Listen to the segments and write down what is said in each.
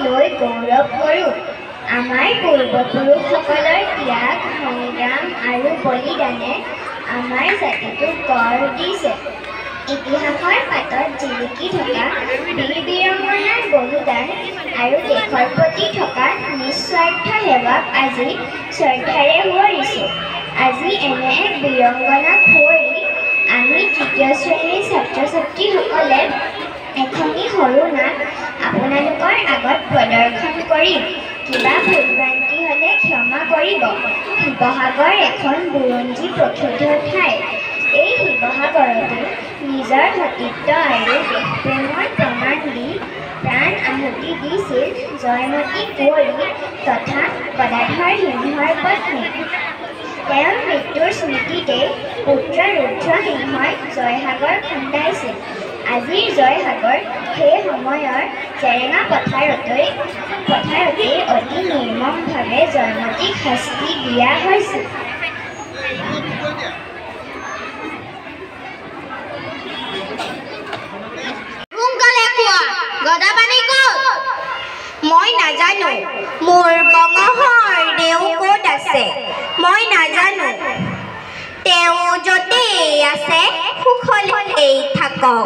লৈ গৌৰৱ কৰোঁ। আমাৰ পূৰ্বপুৰুষসকলৰ ত্যাগ, সংগ্ৰাম আৰু বলিদানে আমাৰ জাতিটোক গঢ় দিছে। ইতিহাসৰ পাতত জিলিকি থকা বীৰ বীৰংগনাৰ বলিদান আৰু দেশৰ প্ৰতি থকা নিস্বাৰ্থ সেৱাক আজি শ্ৰদ্ধাৰে সোঁৱৰিছোঁ। আজি এনে এক বীৰংগনাক সোঁৱৰি আমি তৃতীয় শ্ৰেণীৰ ছাত্ৰ ছাত্ৰীসকলে এখনি সৰু নাট আপোনালোকৰ আগত প্ৰদৰ্শন কৰিম। কিবা ভুল ভ্ৰান্তি হ'লে ক্ষমা কৰিব। শিৱসাগৰ এখন বুৰঞ্জী প্ৰসিদ্ধ ঠাই। এই শিৱসাগৰতে নিজৰ সতীত্ব আৰু দেশপ্ৰেমৰ প্ৰমাণ দি প্ৰাণ আহুতি দিছিল জয়মতী কুঁৱৰী তথা গদাধৰ সিংহৰ পত্নী। তেওঁৰ মৃত্যুৰ স্মৃতিতে পুত্ৰ ৰুদ্ৰসিংহই জয়সাগৰ খন্দাইছিল। আজিৰ জয়সাগৰ সেই সময়ৰ জেৰেঙা পথাৰতেই অতি নিৰ্মমভাৱে জয়মতীক শাস্তি দিয়া হৈছিল। মই নাজানো মোৰ বঙহৰ দেউ ক'ত আছে। মই নাজানো। তেওঁ য'তেই আছে সুখলেই থাকক।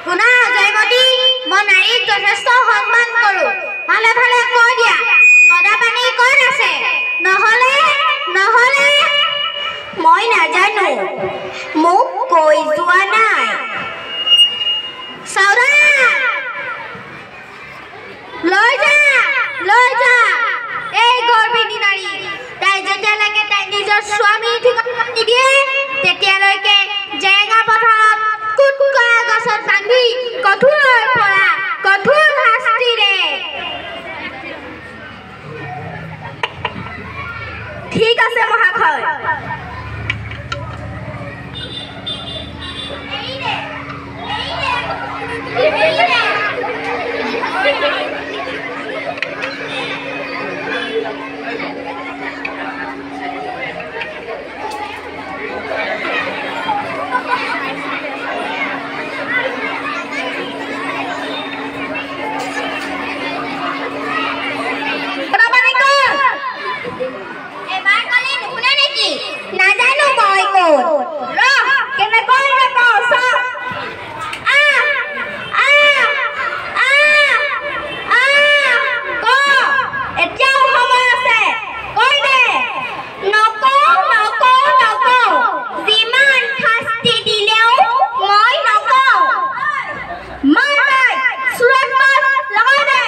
শুনা জয়মতী, মই নাৰীক যথেষ্ট সন্মান কৰোঁ। ভালে ভালে কৈ দিয়া গদাপাণি ক'ত আছে। নহ'লে মই নাজানো। মোক কৈ যোৱা নাই। লৈ যা এই গৰ্ভিণী নাৰী। তাই যেতিয়ালৈকে তাই নিজৰ স্বামীৰ ঠিকনা নিদিয়ে তেতিয়ালৈকে জেৰেঙা পথাৰত কুটকুৰা গছত বান্ধি কঠোৰৰ পৰা কঠোৰ শাস্তিৰে। ঠিক আছে মহাশয়। নাজানো মই ক'ত। কেনেকৈ নকওঁ চব। এতিয়াও সময় আছে, কৈ দে। নকওঁ। যিমান শাস্তি দিলেও মই নকওঁ। মাৰ তাইক, চোৰাত মাৰ, লগাই দে।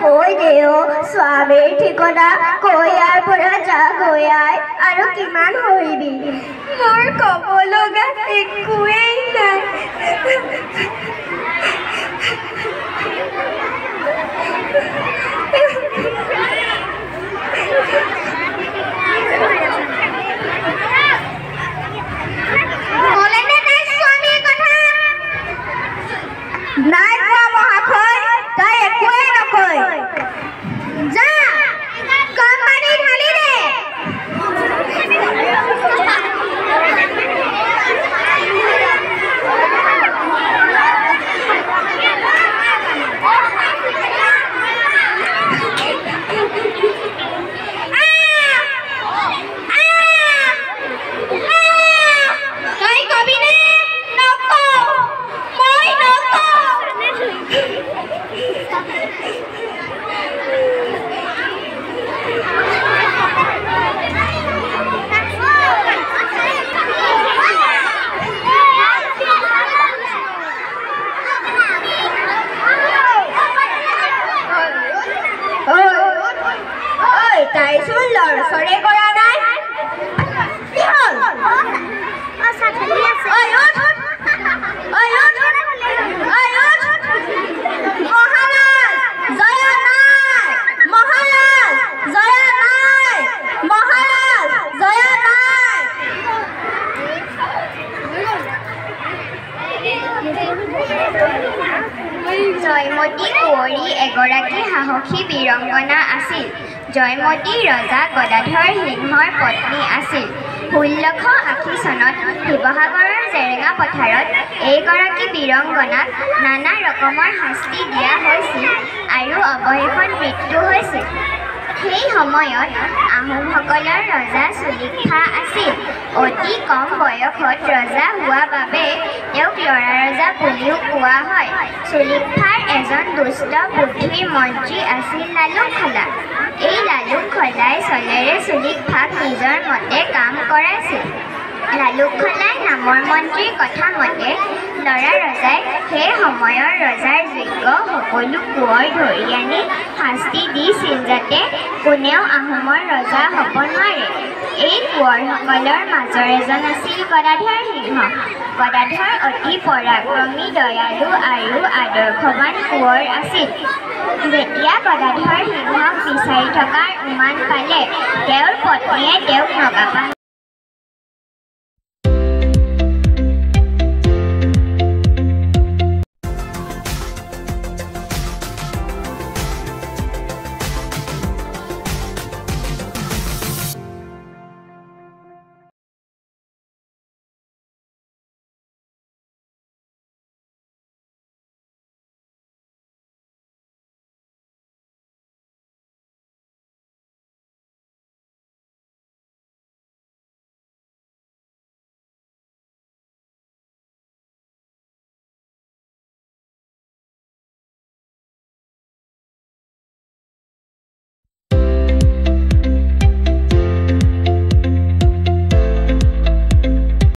কৈ দেও স্বামীৰ ঠিকনা কৈয়াৰ পৰা যা গৈয়াই আৰু কিমান হৰিবি। মোৰ ক'ব লগা একোৱেই নাই। নাই কোৱা মহাশয়, তাই এগৰাকী সাহসী বীৰংগনা আছিল। জয়মতী ৰজা গদাধৰ সিংহৰ পত্নী আছিল। 1680 চনত শিৱসাগৰৰ জেৰেঙা পথাৰত এইগৰাকী বীৰংগনাক নানা ৰকমৰ শাস্তি দিয়া হৈছিল আৰু অৱশেষত মৃত্যু হৈছিল। সেই সময়ত আহোমসকলৰ ৰজা চুলিকফা আছিল। অতি কম বয়সত ৰজা হোৱা বাবে তেওঁক ল'ৰা ৰজা বুলিও কোৱা হয়। চুলিকফাৰ এজন দুষ্ট বুদ্ধিৰ মন্ত্ৰী আছিল লালুক খলা। এই লালুক খলাই চলেৰে চুলিকফাক নিজৰ মতে কাম কৰাইছিল। লালুক খলাই নামৰ মন্ত্ৰীৰ কথা মতে ল'ৰা ৰজাই সেই সময়ৰ ৰজাৰ যোগ্য সকলো কোঁৱৰ ধৰি আনি শাস্তি দিছিল যাতে কোনেও আহোমৰ ৰজা হ'ব নোৱাৰে। এই কোঁৱৰসকলৰ মাজৰ এজন আছিল গদাধৰ সিংহ। গদাধৰ অতি পৰাক্ৰমী, দয়ালু আৰু আদৰ্শৱান কোঁৱৰ আছিল। যেতিয়া গদাধৰ সিংহক বিচাৰি থকাৰ উমান পালে তেওঁৰ পত্নীয়ে তেওঁক নগাপাহা